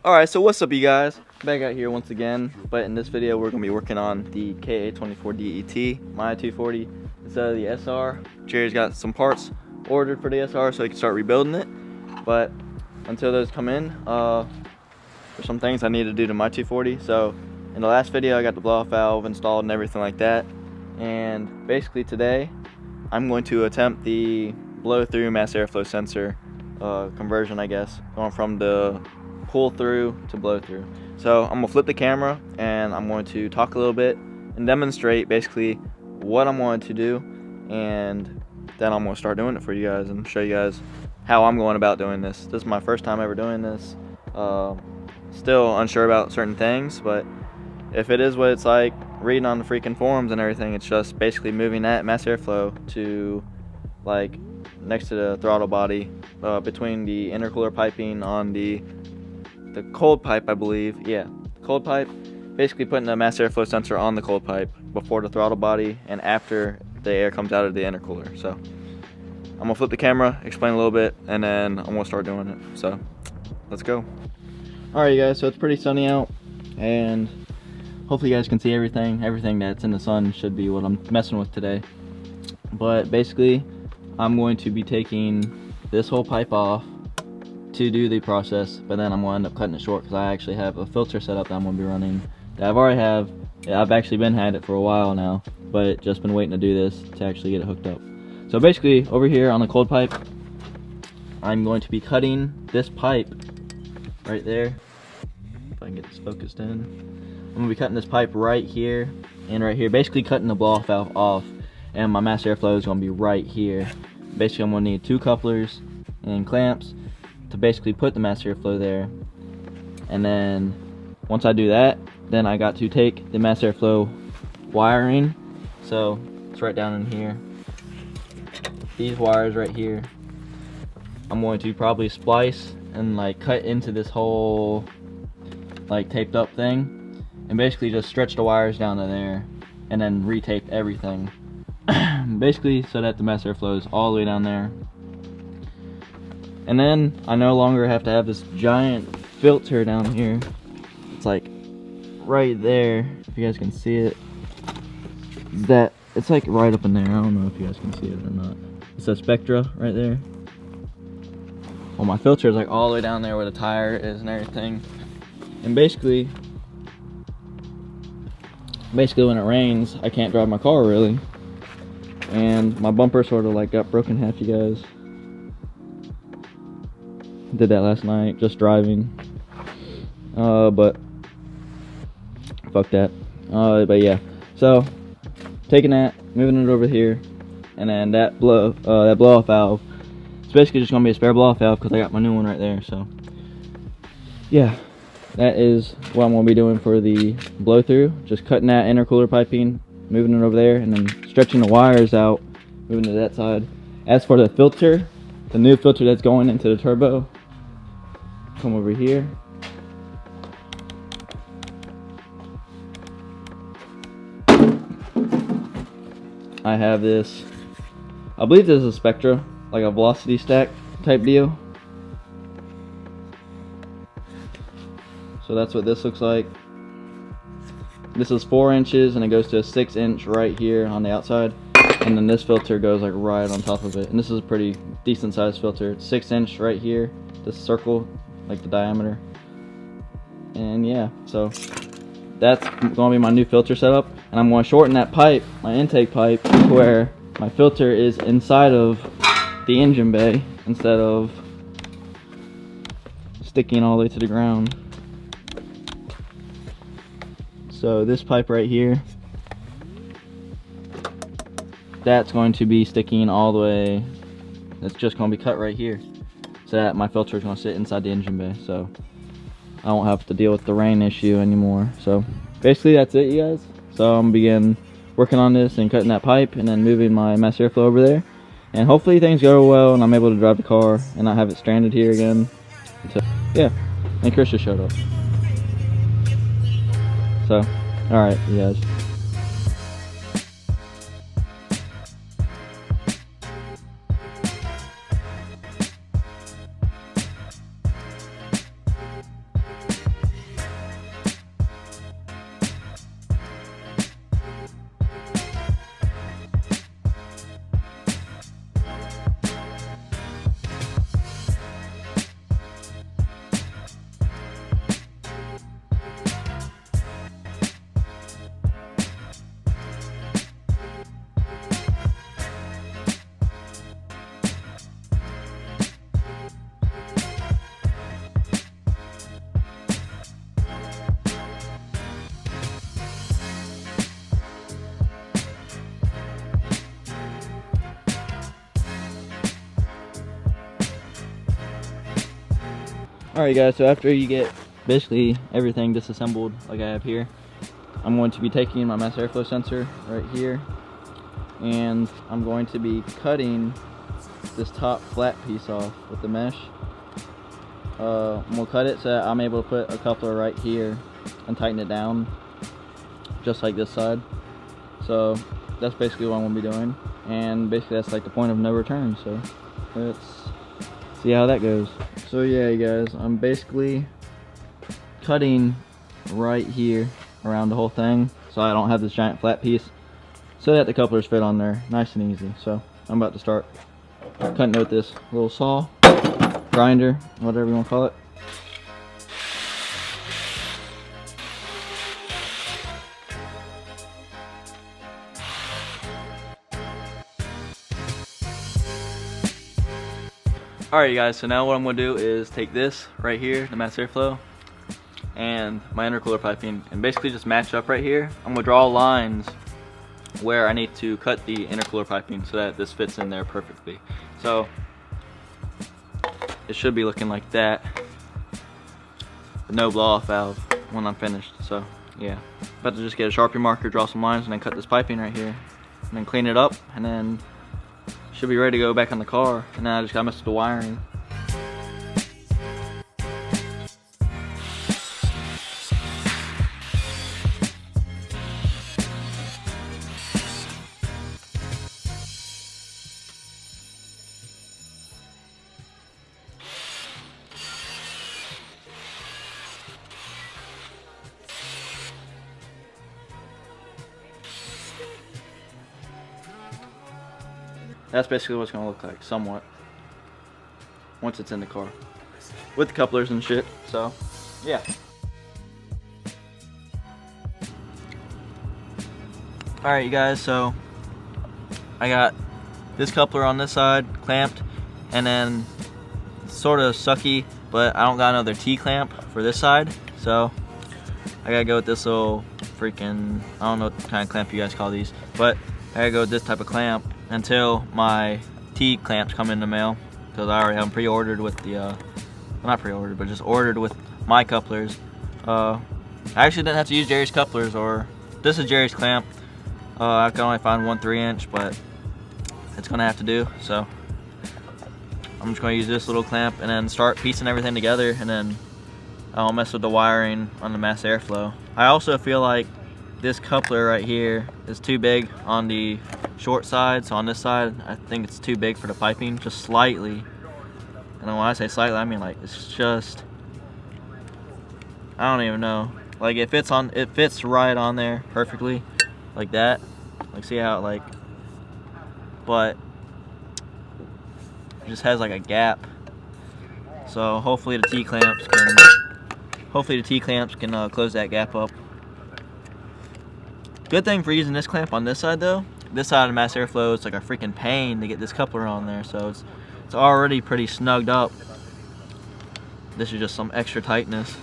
Alright, so what's up you guys? Back out here once again, but in this video we're going to be working on the KA24DET, my 240 instead of the SR. Jerry's got some parts ordered for the SR so he can start rebuilding it, but until those come in, there's some things I need to do to my 240. So in the last video I got the blow-off valve installed and everything like that, and basically today I'm going to attempt the blow-through mass airflow sensor conversion, I guess, going from the pull through to blow through. So I'm gonna flip the camera and I'm going to talk a little bit and demonstrate basically what I'm going to do, and then I'm gonna start doing it for you guys and show you guys how I'm going about doing this. This is my first time ever doing this. Still unsure about certain things, but if it is what it's like reading on the freaking forums and everything, it's just basically moving that mass airflow to like next to the throttle body, between the intercooler piping on the cold pipe, I believe. Yeah, cold pipe. Basically putting the mass airflow sensor on the cold pipe before the throttle body and after the air comes out of the intercooler. So I'm gonna flip the camera, explain a little bit, and then I'm gonna start doing it. So let's go. Alright you guys, so it's pretty sunny out and hopefully you guys can see everything. Everything that's in the sun should be what I'm messing with today. But basically I'm going to be taking this whole pipe off to do the process, but then I'm going to end up cutting it short because I actually have a filter set up that I'm going to be running that I've actually been had it for a while now, but just been waiting to do this to actually get it hooked up. So basically over here on the cold pipe, I'm going to be cutting this pipe right there. If I can get this focused in, I'm going to be cutting this pipe right here and right here, basically cutting the blow-off valve off, and my mass airflow is going to be right here. Basically I'm going to need 2 couplers and clamps to basically put the mass airflow there, and then once I do that, then I got to take the mass airflow wiring. So it's right down in here. These wires right here, I'm going to probably splice and like cut into this whole like taped up thing, and basically just stretch the wires down to there, and then retape everything. Basically so that the mass airflow is all the way down there. And then I no longer have to have this giant filter down here. It's like right there, if you guys can see it. That it's like right up in there. I don't know if you guys can see it or not. It's a Spectra right there. Well, my filter is like all the way down there where the tire is and everything. And basically when it rains, I can't drive my car really. And my bumper sort of like got broken in half, you guys. Did that last night, just driving. But fuck that. But yeah, so taking that, moving it over here, and then that blow-off valve. It's basically just gonna be a spare blow-off valve because I got my new one right there. So yeah, that is what I'm gonna be doing for the blow-through. Just cutting that intercooler piping, moving it over there, and then stretching the wires out, moving to that side. As for the filter, the new filter that's going into the turbo, come over here. I have this, I believe this is a Spectra, like a velocity stack type deal. So that's what this looks like. This is 4 inches and it goes to a 6-inch right here on the outside, and then this filter goes like right on top of it, and this is a pretty decent sized filter. It's 6-inch right here, this circle, like the diameter. And yeah, so that's gonna be my new filter setup, and I'm going to shorten that pipe, my intake pipe, where my filter is inside of the engine bay instead of sticking all the way to the ground. So this pipe right here, that's going to be sticking all the way, that's just going to be cut right here, so that my filter is going to sit inside the engine bay, so I won't have to deal with the rain issue anymore. So basically that's it, you guys. So I'm begin working on this and cutting that pipe and then moving my mass airflow over there, and hopefully things go well and I'm able to drive the car and not have it stranded here again. So yeah, and Chris just showed up. So alright you guys. Alright guys, so after you get basically everything disassembled like I have here, I'm going to be taking my mass airflow sensor right here, and I'm going to be cutting this top flat piece off with the mesh. We'll cut it so that I'm able to put a coupler right here and tighten it down just like this side. So that's basically what I'm going to be doing, and basically that's like the point of no return. So let's see how that goes. So yeah, you guys, I'm basically cutting right here around the whole thing so I don't have this giant flat piece, so that the couplers fit on there nice and easy. So I'm about to start cutting it with this little saw, grinder, whatever you want to call it. Alright you guys, so now what I'm going to do is take this right here, the mass airflow, and my intercooler piping, and basically just match up right here. I'm going to draw lines where I need to cut the intercooler piping so that this fits in there perfectly. So it should be looking like that, no blow off valve when I'm finished. So yeah, about to just get a Sharpie marker, draw some lines, and then cut this piping right here, and then clean it up, and then should be ready to go back on the car. And then I just gotta mess with the wiring. That's basically what it's gonna look like, somewhat, once it's in the car, with the couplers and shit. So, yeah. Alright you guys, so I got this coupler on this side clamped, and then it's sort of sucky, but I don't got another T-clamp for this side, so I gotta go with this little freaking, I don't know what kind of clamp you guys call these, but I gotta go with this type of clamp until my T-clamps come in the mail, because I already have them pre-ordered with the, well, not pre-ordered, but just ordered with my couplers. I actually didn't have to use Jerry's couplers, or this is Jerry's clamp. I can only find one 3-inch, but it's gonna have to do. So I'm just gonna use this little clamp and then start piecing everything together, and then I'll mess with the wiring on the mass airflow. I also feel like this coupler right here is too big on the short side, so on this side I think it's too big for the piping, just slightly. And when I say slightly, I mean like it's just, I don't even know, like it fits right on there perfectly, like that. Like see how it like, but it just has like a gap. So hopefully the T-clamps can close that gap up. Good thing for using this clamp on this side though, this side of the mass airflow, it's like a freaking pain to get this coupler on there, so it's already pretty snugged up. This is just some extra tightness.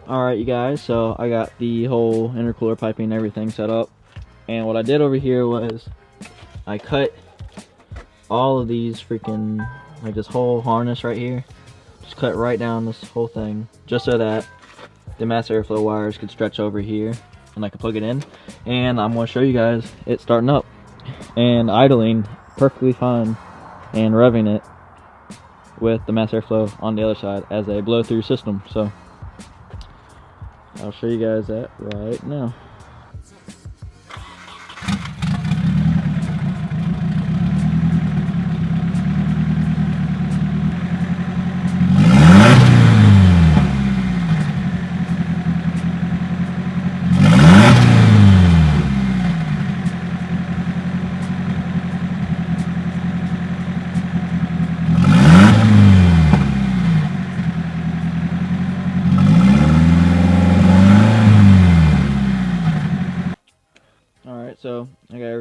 Alright you guys, so I got the whole intercooler piping and everything set up, and what I did over here was I cut all of these freaking, like this whole harness right here, just cut right down this whole thing, just so that the mass airflow wires could stretch over here and I could plug it in. And I'm going to show you guys it starting up and idling perfectly fine and revving it with the mass airflow on the other side as a blow through system. So I'll show you guys that right now.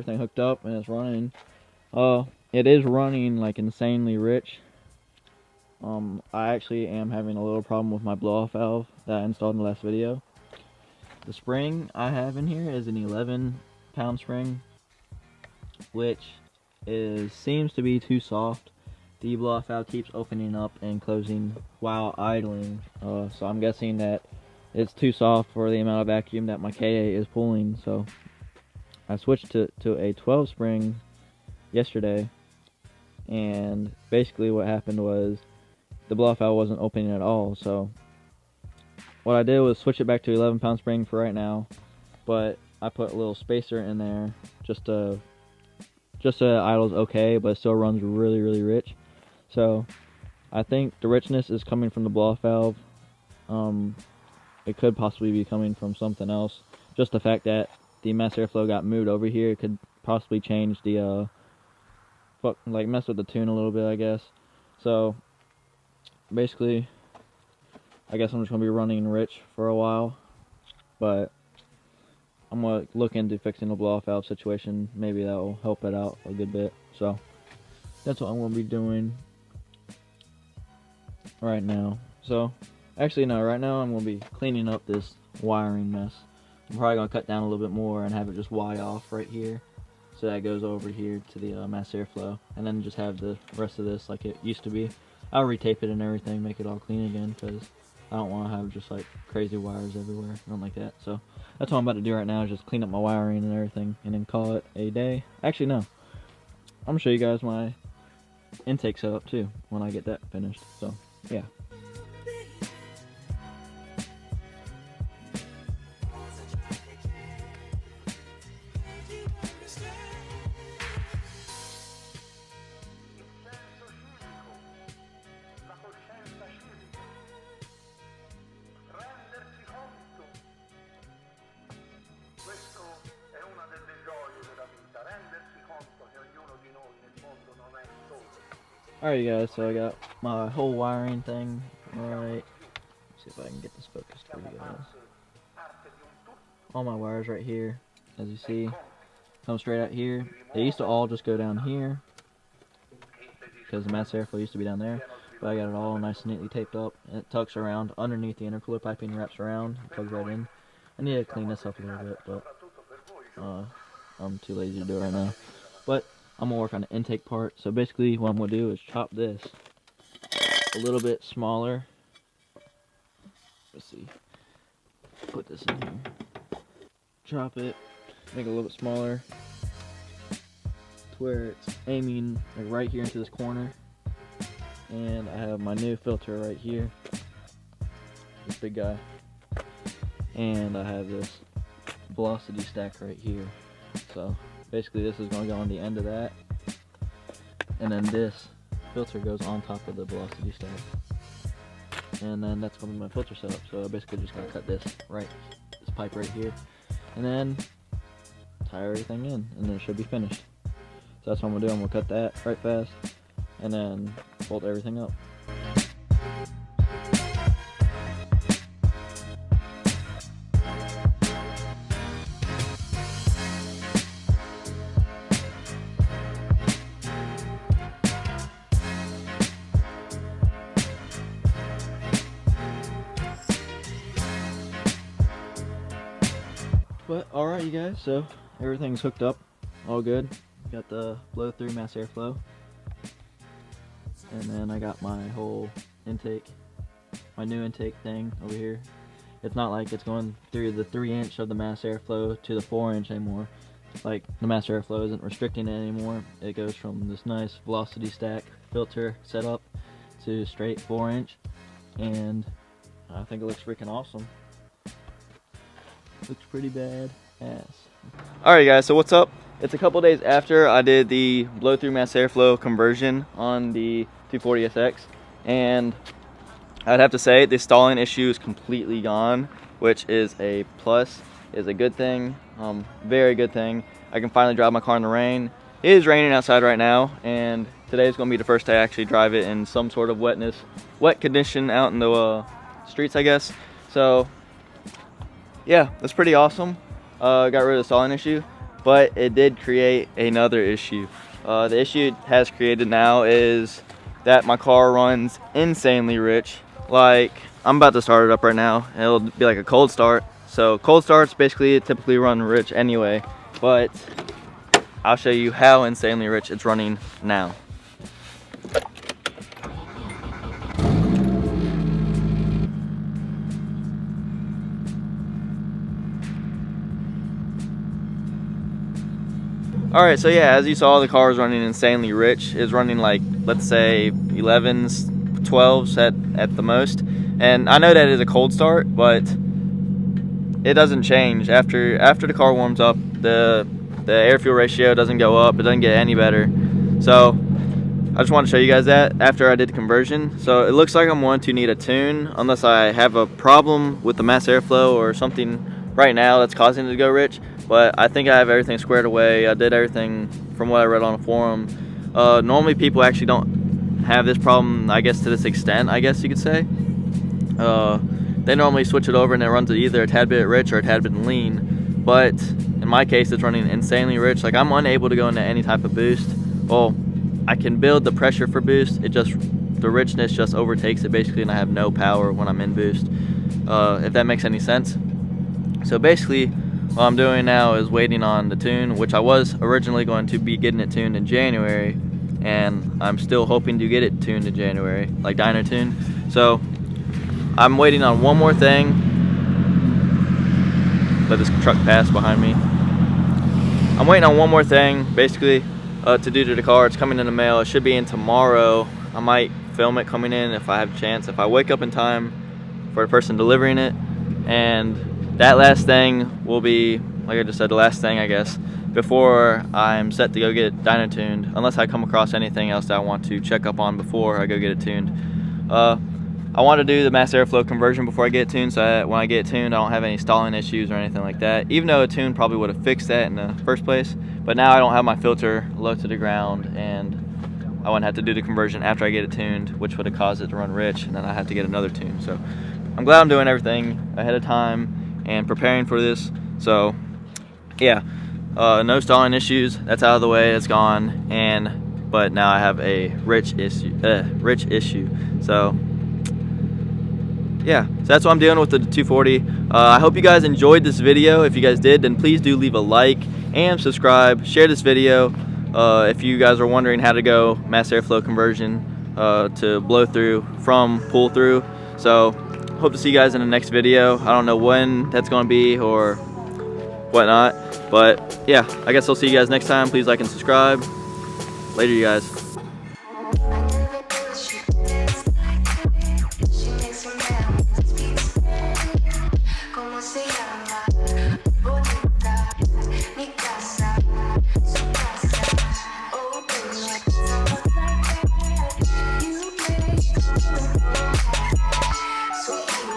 everything hooked up and it's running. It is running like insanely rich. I actually am having a little problem with my blow-off valve that I installed in the last video. The spring I have in here is an 11-pound spring, which seems to be too soft. The blow-off valve keeps opening up and closing while idling, so I'm guessing that it's too soft for the amount of vacuum that my KA is pulling. So I switched to a 12 spring yesterday, and basically what happened was the blow-off valve wasn't opening at all. So what I did was switch it back to 11-pound spring for right now, but I put a little spacer in there just so it idles okay, but it still runs really rich. So I think the richness is coming from the blow-off valve. It could possibly be coming from something else. Just the fact that the mass airflow got moved over here, it could possibly change the mess with the tune a little bit, I guess. So basically, I guess I'm just gonna be running rich for a while, but I'm gonna look into fixing the blow-off valve situation. Maybe that will help it out a good bit. So that's what I'm gonna be doing right now. So actually no, right now I'm gonna be cleaning up this wiring mess. I'm probably gonna cut down a little bit more and have it just Y off right here, so that goes over here to the mass airflow, and then just have the rest of this like it used to be. I'll retape it and everything, make it all clean again, because I don't want to have just like crazy wires everywhere. I don't like that. So that's what I'm about to do right now, is just clean up my wiring and everything, and then call it a day. Actually no, I'm gonna show you guys my intake setup too when I get that finished. So yeah. Alright guys, so I got my whole wiring thing right. See if I can get this focused for you guys. All my wires right here, as you see, come straight out here. They used to all just go down here, because the mass airflow used to be down there, but I got it all nice and neatly taped up, and it tucks around underneath the intercooler piping, wraps around, plugs right in. I need to clean this up a little bit, but I'm too lazy to do it right now. But I'm gonna work on the intake part. So basically what I'm gonna do is chop this a little bit smaller. Let's see, put this in here, chop it, make it a little bit smaller to where it's aiming like right here into this corner. And I have my new filter right here, this big guy, and I have this velocity stack right here. So basically this is going to go on the end of that, and then this filter goes on top of the velocity stack, and then that's going to be my filter setup. So I basically just got to cut this pipe right here, and then tie everything in, and then it should be finished. So that's what I'm going to do. I'm going to cut that right fast, and then bolt everything up. But alright you guys, so everything's hooked up, all good. Got the blow through mass airflow, and then I got my whole intake, my new intake thing over here. It's not like it's going through the 3" of the mass airflow to the 4" anymore. Like, the mass airflow isn't restricting it anymore. It goes from this nice velocity stack filter setup to straight 4", and I think it looks freaking awesome. Looks pretty bad ass. Alright guys, so what's up? It's a couple days after I did the blow through mass airflow conversion on the 240SX, and I'd have to say the stalling issue is completely gone, which is a plus, is a good thing, very good thing. I can finally drive my car in the rain. It is raining outside right now, and today is going to be the first day I actually drive it in some sort of wet condition out in the streets, I guess. So yeah, that's pretty awesome. Got rid of the stalling issue. but it did create another issue. The issue it has created now is that my car runs insanely rich. Like, I'm about to start it up right now, and it'll be like a cold start. So cold starts basically typically run rich anyway, but I'll show you how insanely rich it's running now. Alright, so yeah, as you saw, the car is running insanely rich. It's running like, let's say 11s, 12s at the most. And I know that is a cold start, but it doesn't change. After the car warms up, the air-fuel ratio doesn't go up. It doesn't get any better. So I just want to show you guys that after I did the conversion. So it looks like I'm going to need a tune unless I have a problem with the mass airflow or something right now that's causing it to go rich. But I think I have everything squared away. I did everything from what I read on a forum. Normally people actually don't have this problem, I guess, to this extent, I guess you could say. They normally switch it over and it runs it either a tad bit rich or a tad bit lean. But in my case, it's running insanely rich. Like, I'm unable to go into any type of boost. Well, I can build the pressure for boost. The richness just overtakes it basically, and I have no power when I'm in boost. If that makes any sense. So basically, what I'm doing now is waiting on the tune, which I was originally going to be getting it tuned in January, and I'm still hoping to get it tuned in January, like dyno tuned. So I'm waiting on one more thing. Let this truck pass behind me. I'm waiting on one more thing, basically, to do to the car. It's coming in the mail. It should be in tomorrow. I might film it coming in if I have a chance, if I wake up in time for the person delivering it. And that last thing will be, like I just said, the last thing, I guess, before I'm set to go get it dyno tuned, unless I come across anything else that I want to check up on before I go get it tuned. I want to do the mass airflow conversion before I get it tuned, so that when I get it tuned, I don't have any stalling issues or anything like that, even though a tune probably would have fixed that in the first place. But now I don't have my filter low to the ground, and I wouldn't have to do the conversion after I get it tuned, which would have caused it to run rich, and then I have to get another tune. So I'm glad I'm doing everything ahead of time and preparing for this. So yeah, no stalling issues, that's out of the way, it's gone. But now I have a rich issue. So yeah, so that's what I'm dealing with the 240. I hope you guys enjoyed this video. If you guys did, then please do leave a like and subscribe, share this video. If you guys are wondering how to go mass airflow conversion to blow through from pull through. So hope to see you guys in the next video. I don't know when that's going to be or whatnot, but yeah, I guess I'll see you guys next time. Please like and subscribe. Later, you guys.